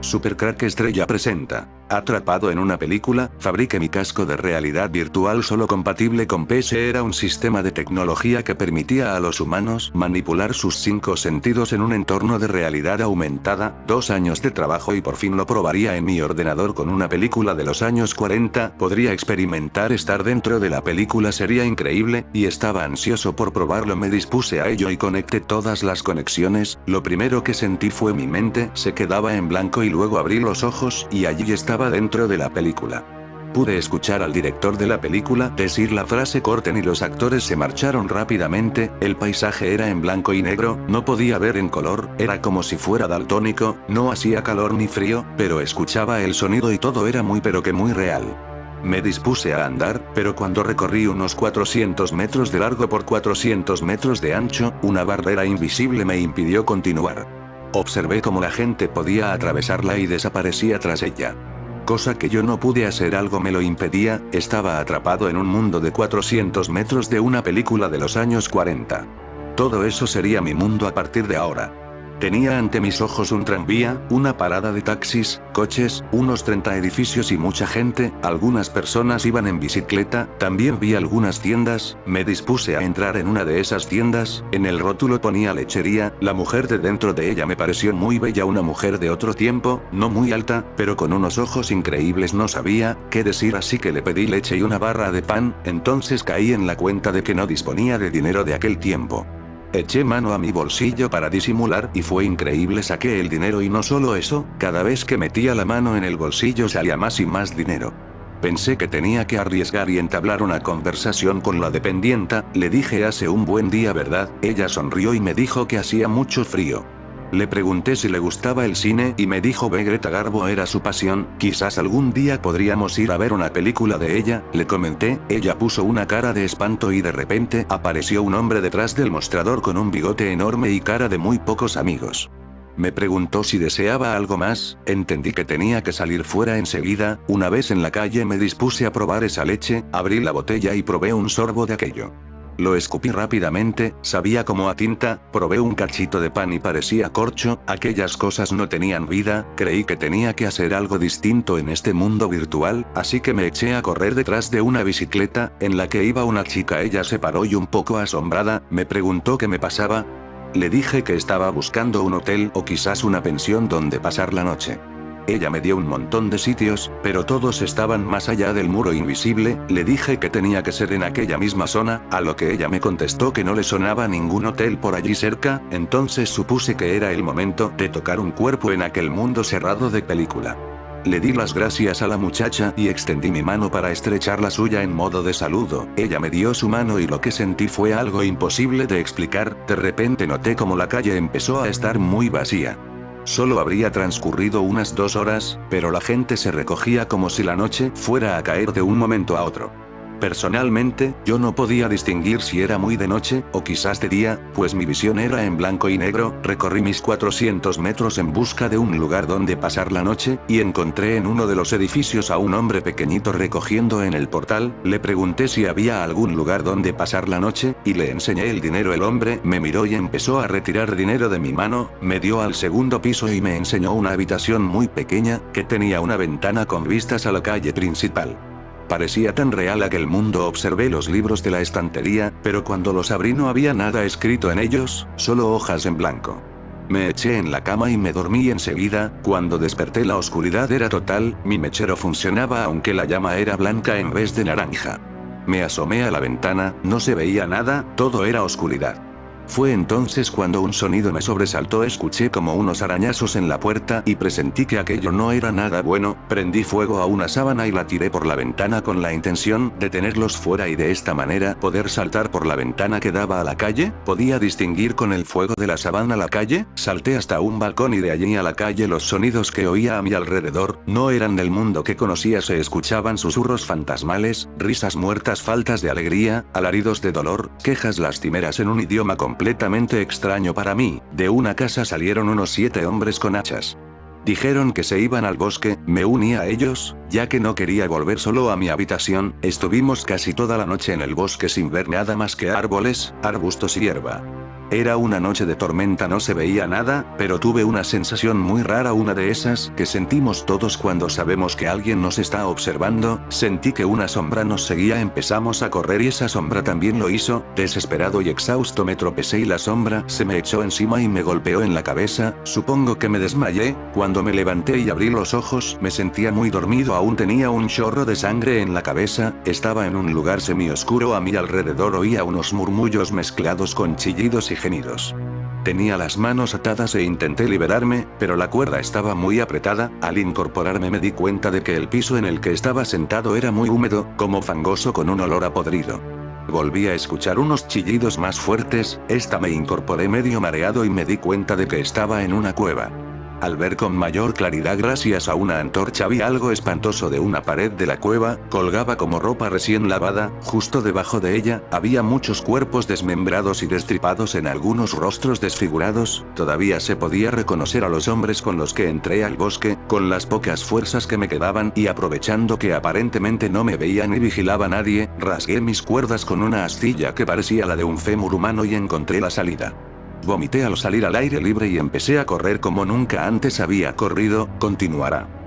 Super Crack Estrella presenta. Atrapado en una película, fabriqué mi casco de realidad virtual solo compatible con PC. Era un sistema de tecnología que permitía a los humanos manipular sus 5 sentidos en un entorno de realidad aumentada. 2 años de trabajo y por fin lo probaría en mi ordenador con una película de los años 40. Podría experimentar estar dentro de la película, sería increíble, y estaba ansioso por probarlo. Me dispuse a ello y conecté todas las conexiones. Lo primero que sentí fue mi mente se quedaba en blanco y luego abrí los ojos y allí estaba dentro de la película. Pude escuchar al director de la película decir la frase corten y los actores se marcharon rápidamente. El paisaje era en blanco y negro, no podía ver en color, era como si fuera daltónico, no hacía calor ni frío, pero escuchaba el sonido y todo era muy pero que muy real. Me dispuse a andar, pero cuando recorrí unos 400 metros de largo por 400 metros de ancho, una barrera invisible me impidió continuar. Observé cómo la gente podía atravesarla y desaparecía tras ella. Cosa que yo no pude hacer, algo me lo impedía. Estaba atrapado en un mundo de 400 metros de una película de los años 40. Todo eso sería mi mundo a partir de ahora. Tenía ante mis ojos un tranvía, una parada de taxis, coches, unos 30 edificios y mucha gente. Algunas personas iban en bicicleta, también vi algunas tiendas. Me dispuse a entrar en una de esas tiendas. En el rótulo ponía lechería. La mujer de dentro de ella me pareció muy bella, una mujer de otro tiempo, no muy alta, pero con unos ojos increíbles. No sabía qué decir, así que le pedí leche y una barra de pan. Entonces caí en la cuenta de que no disponía de dinero de aquel tiempo. Eché mano a mi bolsillo para disimular y fue increíble, saqué el dinero y no solo eso, cada vez que metía la mano en el bolsillo salía más y más dinero. Pensé que tenía que arriesgar y entablar una conversación con la dependienta. Le dije hace un buen día, ¿verdad? Ella sonrió y me dijo que hacía mucho frío. Le pregunté si le gustaba el cine y me dijo que Greta Garbo era su pasión, quizás algún día podríamos ir a ver una película de ella. Le comenté, ella puso una cara de espanto y de repente apareció un hombre detrás del mostrador con un bigote enorme y cara de muy pocos amigos. Me preguntó si deseaba algo más, entendí que tenía que salir fuera enseguida. Una vez en la calle me dispuse a probar esa leche, abrí la botella y probé un sorbo de aquello. Lo escupí rápidamente, sabía como a tinta. Probé un cachito de pan y parecía corcho. Aquellas cosas no tenían vida. Creí que tenía que hacer algo distinto en este mundo virtual, así que me eché a correr detrás de una bicicleta, en la que iba una chica. Ella se paró y un poco asombrada, me preguntó qué me pasaba. Le dije que estaba buscando un hotel o quizás una pensión donde pasar la noche. Ella me dio un montón de sitios, pero todos estaban más allá del muro invisible. Le dije que tenía que ser en aquella misma zona, a lo que ella me contestó que no le sonaba ningún hotel por allí cerca. Entonces supuse que era el momento de tocar un cuerpo en aquel mundo cerrado de película. Le di las gracias a la muchacha y extendí mi mano para estrechar la suya en modo de saludo. Ella me dio su mano y lo que sentí fue algo imposible de explicar. De repente noté como la calle empezó a estar muy vacía. Solo habría transcurrido unas 2 horas, pero la gente se recogía como si la noche fuera a caer de un momento a otro. Personalmente, yo no podía distinguir si era muy de noche, o quizás de día, pues mi visión era en blanco y negro. Recorrí mis 400 metros en busca de un lugar donde pasar la noche, y encontré en uno de los edificios a un hombre pequeñito recogiendo en el portal. Le pregunté si había algún lugar donde pasar la noche, y le enseñé el dinero. El hombre me miró y empezó a retirar dinero de mi mano, me dio al segundo piso y me enseñó una habitación muy pequeña, que tenía una ventana con vistas a la calle principal. Parecía tan real aquel mundo. Observé los libros de la estantería, pero cuando los abrí no había nada escrito en ellos, solo hojas en blanco. Me eché en la cama y me dormí enseguida. Cuando desperté la oscuridad era total, mi mechero funcionaba aunque la llama era blanca en vez de naranja. Me asomé a la ventana, no se veía nada, todo era oscuridad. Fue entonces cuando un sonido me sobresaltó, escuché como unos arañazos en la puerta y presentí que aquello no era nada bueno. Prendí fuego a una sábana y la tiré por la ventana con la intención de tenerlos fuera y de esta manera poder saltar por la ventana que daba a la calle. Podía distinguir con el fuego de la sábana la calle. Salté hasta un balcón y de allí a la calle. Los sonidos que oía a mi alrededor no eran del mundo que conocía, se escuchaban susurros fantasmales, risas muertas, faltas de alegría, alaridos de dolor, quejas lastimeras en un idioma completamente extraño para mí. De una casa salieron unos 7 hombres con hachas. Dijeron que se iban al bosque. Me uní a ellos, ya que no quería volver solo a mi habitación. Estuvimos casi toda la noche en el bosque sin ver nada más que árboles, arbustos y hierba. Era una noche de tormenta, no se veía nada, pero tuve una sensación muy rara, una de esas que sentimos todos cuando sabemos que alguien nos está observando. Sentí que una sombra nos seguía, empezamos a correr y esa sombra también lo hizo. Desesperado y exhausto me tropecé y la sombra se me echó encima y me golpeó en la cabeza. Supongo que me desmayé. Cuando me levanté y abrí los ojos me sentía muy dormido, aún tenía un chorro de sangre en la cabeza. Estaba en un lugar semioscuro, a mi alrededor oía unos murmullos mezclados con chillidos y gemidos. Tenía las manos atadas e intenté liberarme, pero la cuerda estaba muy apretada. Al incorporarme me di cuenta de que el piso en el que estaba sentado era muy húmedo, como fangoso con un olor a podrido. Volví a escuchar unos chillidos más fuertes. Me incorporé medio mareado y me di cuenta de que estaba en una cueva. Al ver con mayor claridad gracias a una antorcha vi algo espantoso de una pared de la cueva, colgaba como ropa recién lavada. Justo debajo de ella, había muchos cuerpos desmembrados y destripados, en algunos rostros desfigurados. Todavía se podía reconocer a los hombres con los que entré al bosque. Con las pocas fuerzas que me quedaban y aprovechando que aparentemente no me veía ni vigilaba nadie, rasgué mis cuerdas con una astilla que parecía la de un fémur humano y encontré la salida. Vomité al salir al aire libre y empecé a correr como nunca antes había corrido. Continuará.